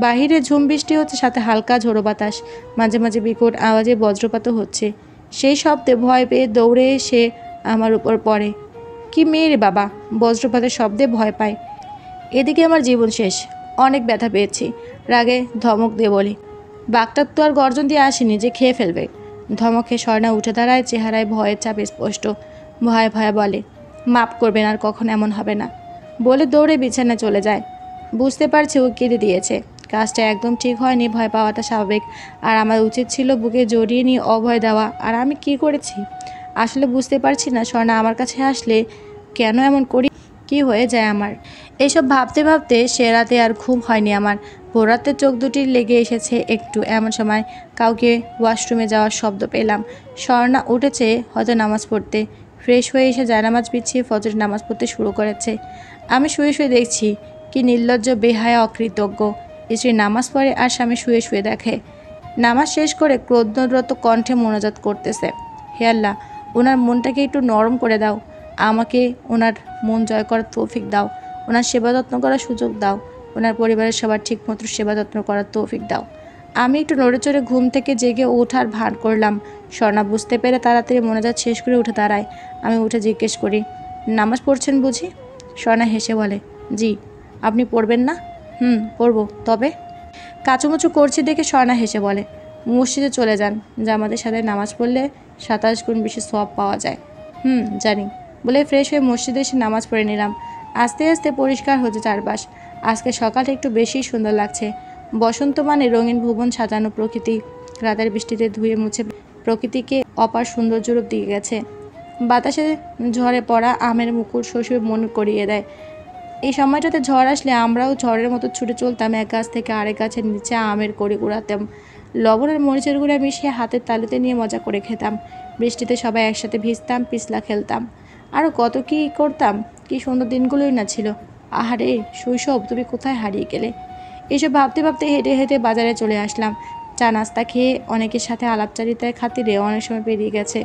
বাহিরে ঝুম বৃষ্টি হচ্ছে, সাথে হালকা ঝোড়ো বাতাস, মাঝে মাঝে বিকট আওয়াজে বজ্রপাতও হচ্ছে। সেই শব্দে ভয় পেয়ে দৌড়ে এসে আমার উপর পড়ে। কি মেয়ে রে বাবা, বজ্রপাতের শব্দে ভয় পায়। এদিকে আমার জীবন শেষ, অনেক ব্যথা পেয়েছি। রাগে ধমক দিয়ে বলি, বাঘটার তো আর গর্জন দিয়ে আসেনি যে খেয়ে ফেলবে। ধমকে স্বর্ণা উঠে দাঁড়ায়, চেহারায় ভয়ের চাপ স্পষ্ট। ভয়ে ভয়ে বলে, মাপ করবেন, আর কখন এমন হবে না। বলে দৌড়ে বিছানায় চলে যায়। বুঝতে পারছি ও কেঁদে দিয়েছে। কাজটা একদম ঠিক হয়নি, ভয় পাওয়াটা স্বাভাবিক। আর আমার উচিত ছিল বুকে জড়িয়ে নিয়ে অভয় দেওয়া। আর আমি কি করেছি আসলে বুঝতে পারছি না। স্বর্ণা আমার কাছে আসলে কেন এমন করি, কি হয়ে যায় আমার। এইসব ভাবতে ভাবতে সে রাতে আর ঘুম হয়নি আমার। ভোররাতে চোখ দুটি লেগে এসেছে একটু। এমন সময় কাউকে ওয়াশরুমে যাওয়ার শব্দ পেলাম। স্বর্ণা উঠেছে হয়তো নামাজ পড়তে। ফ্রেশ হয়ে এসে জায়নামাজ বিছিয়ে ফজরের নামাজ পড়তে শুরু করেছে। আমি শুয়ে শুয়ে দেখছি, কি নির্লজ্জ, বেহায়া, অকৃতজ্ঞ। স্ত্রী নামাজ পড়ে আর স্বামী শুয়ে শুয়ে দেখে। নামাজ শেষ করে ক্রোধরত কণ্ঠে মোনাজাত করতেছে, হে আল্লাহ, ওনার মনটাকে একটু নরম করে দাও। আমাকে ওনার মন জয় করার তৌফিক দাও। ওনার সেবা যত্ন করার সুযোগ দাও। ওনার পরিবারের সবার ঠিকমতো সেবা যত্ন করার তৌফিক দাও। আমি একটু নড়েচড়ে ঘুম থেকে জেগে ওঠার ভান করলাম। স্বর্ণা বুঝতে পেরে তাড়াতাড়ি মোনাজাত শেষ করে উঠে দাঁড়ায়। আমি উঠে জিজ্ঞেস করি, নামাজ পড়ছেন বুঝি? স্বর্ণা হেসে বলে, জি। আপনি পড়বেন না? পড়ব। তবে? কাচুমুচু করছি দেখে স্বর্ণা হেসে বলে, মসজিদে চলে যান, জামাতের সাথে নামাজ পড়লে 27 গুণ বেশি সওয়াব পাওয়া যায়। জানি। বলে ফ্রেশ হয়ে মসজিদে এসে নামাজ পড়ে নিলাম। আস্তে আস্তে পরিষ্কার হচ্ছে চারপাশ। আজকে সকালটা একটু বেশি সুন্দর লাগছে। বসন্ত মানে রঙিন ভুবন সাজানো প্রকৃতি। রাতের বৃষ্টিতে ধুয়ে মুছে প্রকৃতিকে অপার সৌন্দর্য রূপ দিয়ে গেছে। বাতাসে ঝড়ে পড়া আমের মুকুট শ্বশুর মন করিয়ে দেয়। এই সময়টাতে ঝড় আসলে আমরাও ঝড়ের মতো ছুটে চলতাম এক গাছ থেকে আরেক গাছের নিচে আমের কড়ি কুড়াতাম। লবণের মরিচের গুঁড়া মিশিয়ে হাতের তালুতে নিয়ে মজা করে খেতাম। বৃষ্টিতে সবাই একসাথে ভিজতাম, পিছলা খেলতাম, আরও কত কী করতাম। কি সুন্দর দিনগুলোই না ছিল। আহারে শৈশব, তুমি কোথায় হারিয়ে গেলে। এইসব ভাবতে ভাবতে হেঁটে হেঁটে বাজারে চলে আসলাম। চা নাস্তা খেয়ে অনেকের সাথে আলাপচারিতার খাতিরে অনেক সময় পেরিয়ে গেছে।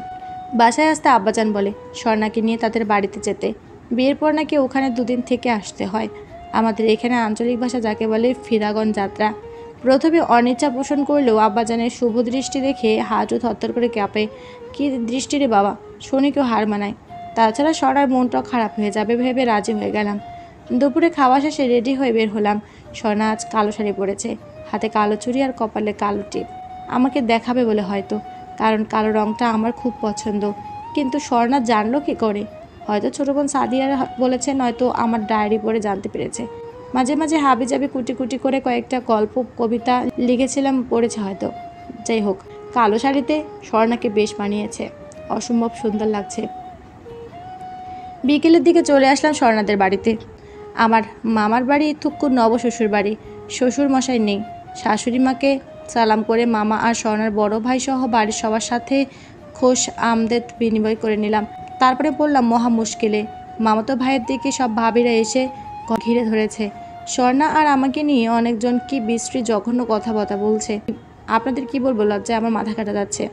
বাসায় আসতে আব্বাজান বলে স্বর্ণাকে নিয়ে তাদের বাড়িতে যেতে। বিয়ের পর নাকি ওখানে 2 দিন থেকে আসতে হয়। আমাদের এখানে আঞ্চলিক ভাষা যাকে বলে ফিরাগন যাত্রা। প্রথমে অনিচ্ছা পোষণ করলেও আব্বাজানের শুভ দৃষ্টি দেখে হাঁটু থরথর করে কাঁপে। কি দৃষ্টি রে বাবা, শুনে কেউ হার মানায়। তাছাড়া স্বর্ণার মনটাও খারাপ হয়ে যাবে ভেবে রাজি হয়ে গেলাম। দুপুরে খাওয়া শেষে রেডি হয়ে বের হলাম। স্বর্ণা আজ কালো শাড়ি পরেছে, হাতে কালো চুড়ি আর কপালে কালো টিপ। আমাকে দেখাবে বলে হয়তো, কারণ কালো রঙটা আমার খুব পছন্দ। কিন্তু স্বর্ণা জানলো কী করে? হয়তো ছোটো বোন সাদিয়া বলেছে, নয়তো আমার ডায়েরি পড়ে জানতে পেরেছে। মাঝে মাঝে হাবিজাবি কুটি কুটি করে কয়েকটা গল্প কবিতা লিখেছিলাম, পড়েছে হয়তো। যাই হোক, কালো শাড়িতে স্বর্ণাকে বেশ মানিয়েছে, অসম্ভব সুন্দর লাগছে। বিকেলের দিকে চলে আসলাম স্বর্ণাদের বাড়িতে। আমার মামার বাড়ি থুক্কুর নব শ্বশুর বাড়ি। শ্বশুর মশাই নেই। শাশুড়ি মাকে সালাম করে মামা আর স্বর্ণার বড় ভাই সহ বাড়ির সবার সাথে খোশ আমদেদ বিনিময় করে নিলাম। তারপরে পড়লাম মহা মুশকিলে। মামাতো ভাইয়ের দিকে সব ভাবিরা এসে ঘিরে ধরেছে। স্বর্ণা আর আমাকে নিয়ে অনেকজন কি বিশ্রী জঘন্য কথাবার্তা বলছে। আপনাদের কি বলবো, লজ্জায় আমার মাথা কাটা যাচ্ছে।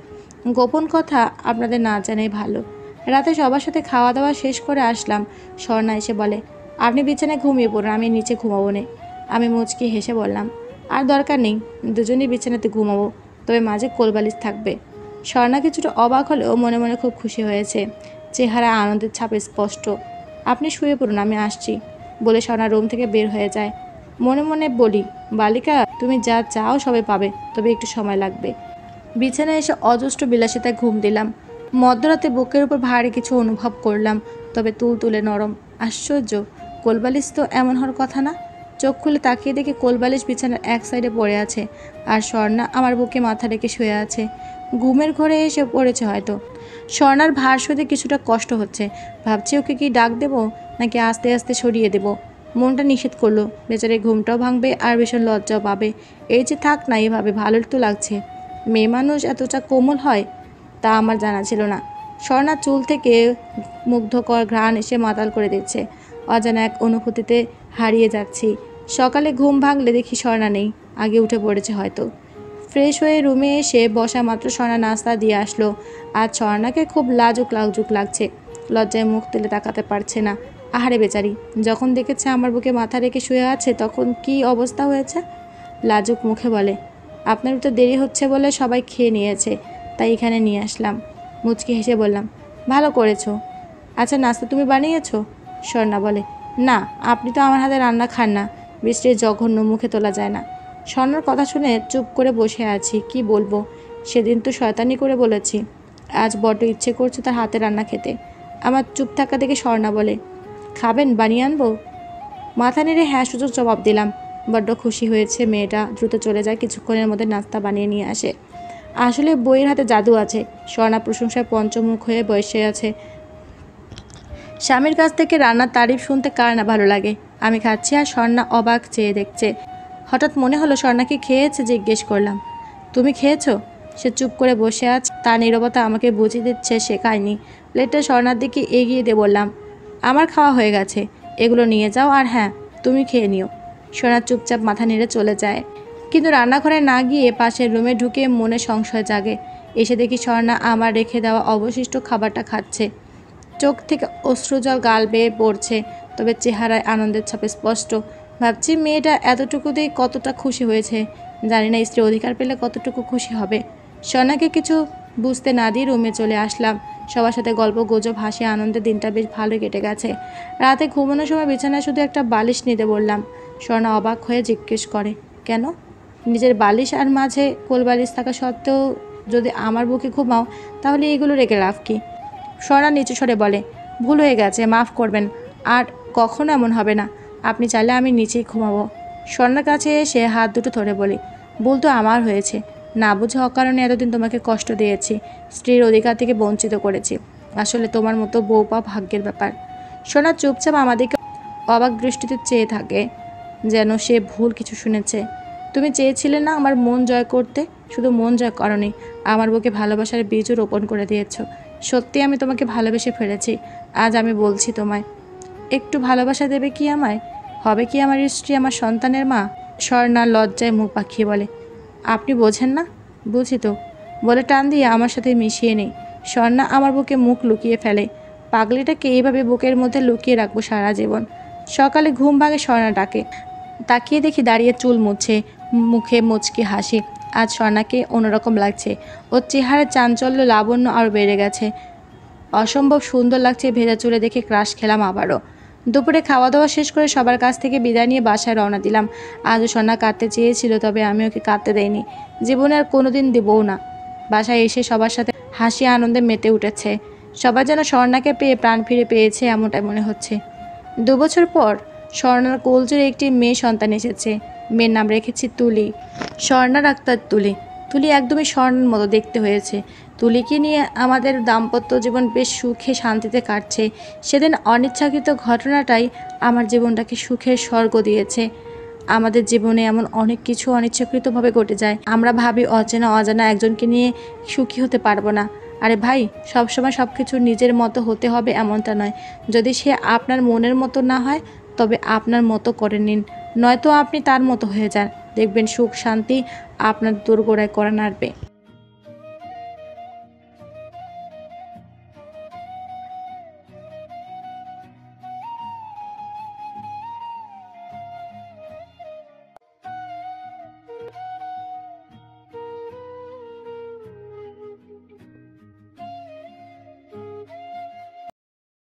গোপন কথা আপনাদের না জানাই ভালো। রাতে সবার সাথে খাওয়া দাওয়া শেষ করে আসলাম। স্বর্ণা এসে বলে, আপনি বিছানায় ঘুমিয়ে পড়ুন, আমি নিচে ঘুমাবো নে। আমি মুচকি হেসে বললাম, আর দরকার নেই, দুজনেই বিছানাতে ঘুমাবো, তবে মাঝে কোলবালিশ থাকবে। স্বর্ণা কিছুটা অবাক হলেও মনে মনে খুব খুশি হয়েছে। চেহারা আনন্দের ছাপ স্পষ্ট। আপনি শুয়ে পড়ুন, আমি আসছি, বলে স্বর্ণা রুম থেকে বের হয়ে যায়। মনে মনে বলি, বালিকা, তুমি যা চাও সবে পাবে, তবে একটু সময় লাগবে। বিছানায় এসে অজস্র বিলাসিতায় ঘুম দিলাম। মধ্যরাতে বুকের উপর ভারী কিছু অনুভব করলাম, তবে তুলে নরম। আশ্চর্য, কোলবালিশ তো এমন হওয়ার কথা না। চোখ খুলে তাকিয়ে দেখি কোলবালিশ বিছানার এক সাইডে পড়ে আছে, আর স্বর্ণা আমার বুকে মাথা রেখে শুয়ে আছে। ঘুমের ঘরে এসে পড়েছে হয়তো। স্বর্ণার ভার সইতে কিছুটা কষ্ট হচ্ছে। ভাবছি ওকে কি ডাক দেব, নাকি আস্তে আস্তে সরিয়ে দেব। মনটা নিষেধ করলো, বেচারে ঘুমটাও ভাঙবে আর ভীষণ লজ্জাও পাবে। এই যে থাক না, এভাবে ভালোই তো লাগছে। মেয়ে মানুষ এতটা কোমল হয়, তা আমার জানা ছিল না। স্বর্ণার চুল থেকে মুগ্ধকর ঘ্রাণ এসে মাতাল করে দিচ্ছে। অজানা এক অনুভূতিতে হারিয়ে যাচ্ছি। সকালে ঘুম ভাঙলে দেখি স্বর্ণা নেই, আগে উঠে পড়েছে হয়তো। ফ্রেশ হয়ে রুমে এসে বসা মাত্র স্বর্ণা নাস্তা দিয়ে আসলো। আজ স্বর্ণাকে খুব লাজুক লাজুক লাগছে। লজ্জায় মুখ তুলে তাকাতে পারছে না। আহারে বেচারি, যখন দেখেছে আমার বুকে মাথা রেখে শুয়ে আছে তখন কি অবস্থা হয়েছে। লাজুক মুখে বলে, আপনার তো দেরি হচ্ছে বলে সবাই খেয়ে নিয়েছে, তাই এখানে নিয়ে আসলাম। মুচকি হেসে বললাম, ভালো করেছো। আচ্ছা, নাস্তা তুমি বানিয়েছো? স্বর্ণা বলে, না, আপনি তো আমার হাতে রান্না খান না। বৃষ্টির জঘন্য, মুখে তোলা যায় না। স্বর্ণার কথা শুনে চুপ করে বসে আছি। কি বলবো? সেদিন তো শয়তানি করে বলেছি, আজ বড্ড ইচ্ছে করছে তার হাতে রান্না খেতে। আমার চুপ থাকা দেখে স্বর্ণা বলে, খাবেন, বানিয়ে আনবো? মাথা নেড়ে হ্যাঁ সূচক জবাব দিলাম। বড্ড খুশি হয়েছে মেয়েটা। দ্রুত চলে যায়, কিছুক্ষণের মধ্যে নাস্তা বানিয়ে নিয়ে আসে। আসলে বইয়ের হাতে জাদু আছে। স্বর্ণা প্রশংসায় পঞ্চমুখ হয়ে বসে আছে। স্বামীর কাছ থেকে রান্নার তারিফ শুনতে কার না ভালো লাগে। আমি খাচ্ছি আর স্বর্ণা অবাক চেয়ে দেখছে। হঠাৎ মনে হলো স্বর্ণা কি খেয়েছে, জিজ্ঞেস করলাম, তুমি খেয়েছো? সে চুপ করে বসে আছে। তার নীরবতা আমাকে বুঝিয়ে দিচ্ছে সে খায়নি। প্লেটটা স্বর্ণার দিকে এগিয়ে দিয়ে বললাম, আমার খাওয়া হয়ে গেছে, এগুলো নিয়ে যাও, আর হ্যাঁ, তুমি খেয়ে নিও। স্বর্ণা চুপচাপ মাথা নেড়ে চলে যায়। কিন্তু রান্নাঘরে না গিয়ে পাশের রুমে ঢুকে মনে সংশয় জাগে। এসে দেখি স্বর্ণা আমার রেখে দেওয়া অবশিষ্ট খাবারটা খাচ্ছে। চোখ থেকে অশ্রুজল গাল বেয়ে পড়ছে, তবে চেহারায় আনন্দের ছাপ স্পষ্ট। ভাবছি মেয়েটা এতটুকুতেই কতটা খুশি হয়েছে। জানি না স্ত্রী অধিকার পেলে কতটুকু খুশি হবে। স্বর্ণাকে কিছু বুঝতে না দিয়ে রুমে চলে আসলাম। সবার সাথে গল্প গুজব হাসি আনন্দে দিনটা বেশ ভালো কেটে গেছে। রাতে ঘুমানোর সময় বিছানায় শুধু একটা বালিশ নিতে বললাম। স্বর্ণা অবাক হয়ে জিজ্ঞেস করে, কেন? নিজের বালিশ আর মাঝে কোলবালিশ থাকা সত্ত্বেও যদি আমার বুকে ঘুমাও, তাহলে এগুলো রেখে লাভ কি? স্বর্ণা নিচু স্বরে বলে, ভুল হয়ে গেছে, মাফ করবেন, আর কখনো এমন হবে না। আপনি চাইলে আমি নিচেই ঘুমাবো। স্বর্ণার কাছে এসে হাত দুটো ধরে বলি, ভুল তো আমার হয়েছে। না বুঝে অকারণে এতদিন তোমাকে কষ্ট দিয়েছি, স্ত্রীর অধিকার থেকে বঞ্চিত করেছি। আসলে তোমার মতো বউ পাওয়া ভাগ্যের ব্যাপার। স্বর্ণা চুপচাপ আমাদেরকে অবাক দৃষ্টিতে চেয়ে থাকে, যেন সে ভুল কিছু শুনেছে। তুমি চেয়েছিলে না আমার মন জয় করতে? শুধু মন জয় করনি, আমার বুকে ভালোবাসার বীজও রোপণ করে দিয়েছ। সত্যি আমি তোমাকে ভালোবেসে ফেলেছি। আজ আমি বলছি তোমায়, একটু ভালোবাসা দেবে কি আমায়? হবে কি আমার স্ত্রী, আমার সন্তানের মা? স্বর্ণা লজ্জায় মুখ পাকিয়ে বলে, আপনি বোঝেন না? বুঝি তো, বলে টান দিয়ে আমার সাথে মিশিয়ে নেই। স্বর্ণা আমার বুকে মুখ লুকিয়ে ফেলে। পাগলিটাকে এইভাবে বুকের মধ্যে লুকিয়ে রাখবো সারা জীবন। সকালে ঘুম ভাঙে স্বর্ণা ডাকে। তাকিয়ে দেখি দাঁড়িয়ে চুল মুছে, মুখে মুচকি হাসি। আজ স্বর্ণাকে অন্যরকম লাগছে। ওর চেহারার চাঞ্চল্য লাবণ্য আরও বেড়ে গেছে। অসম্ভব সুন্দর লাগছে। ভেজা চুলে দেখে ক্রাশ খেলাম আবারও। দুপুরে খাওয়া দাওয়া শেষ করে সবার কাছ থেকে বিদায় নিয়ে বাসায় রওনা দিলাম। আজও স্বর্ণা কাঁদতে চেয়েছিল, তবে আমি ওকে কাঁদতে দেইনি। জীবনে আর কোনোদিন দেবও না। বাসায় এসে সবার সাথে হাসি আনন্দে মেতে উঠেছে। সবাই যেন স্বর্ণাকে পেয়ে প্রাণ ফিরে পেয়েছে, এমনটাই মনে হচ্ছে। 2 বছর পর স্বর্ণার কোলজুড়ে একটি মেয়ে সন্তান এসেছে। মেয়ের নাম রেখেছি তুলি। স্বর্ণার আক্তার তুলি। তুলি একদমই স্বর্ণের মতো দেখতে হয়েছে। তুলিকে নিয়ে আমাদের দাম্পত্য জীবন বেশ সুখে শান্তিতে কাটছে। সেদিন অনিচ্ছাকৃত ঘটনাটাই আমার জীবনটাকে সুখের স্বর্গ দিয়েছে। আমাদের জীবনে এমন অনেক কিছু অনিচ্ছাকৃতভাবে ঘটে যায়। আমরা ভাবি অচেনা অজানা একজনকে নিয়ে সুখী হতে পারবো না। আরে ভাই, সবসময় সব কিছু নিজের মতো হতে হবে এমনটা নয়। যদি সে আপনার মনের মতো না হয়, তবে আপনার মতো করে নিন, নয়তো আপনি তার মতো হয়ে যান। দেখবেন সুখ শান্তি আপনার দোরগোড়ায় করা নাড়বে।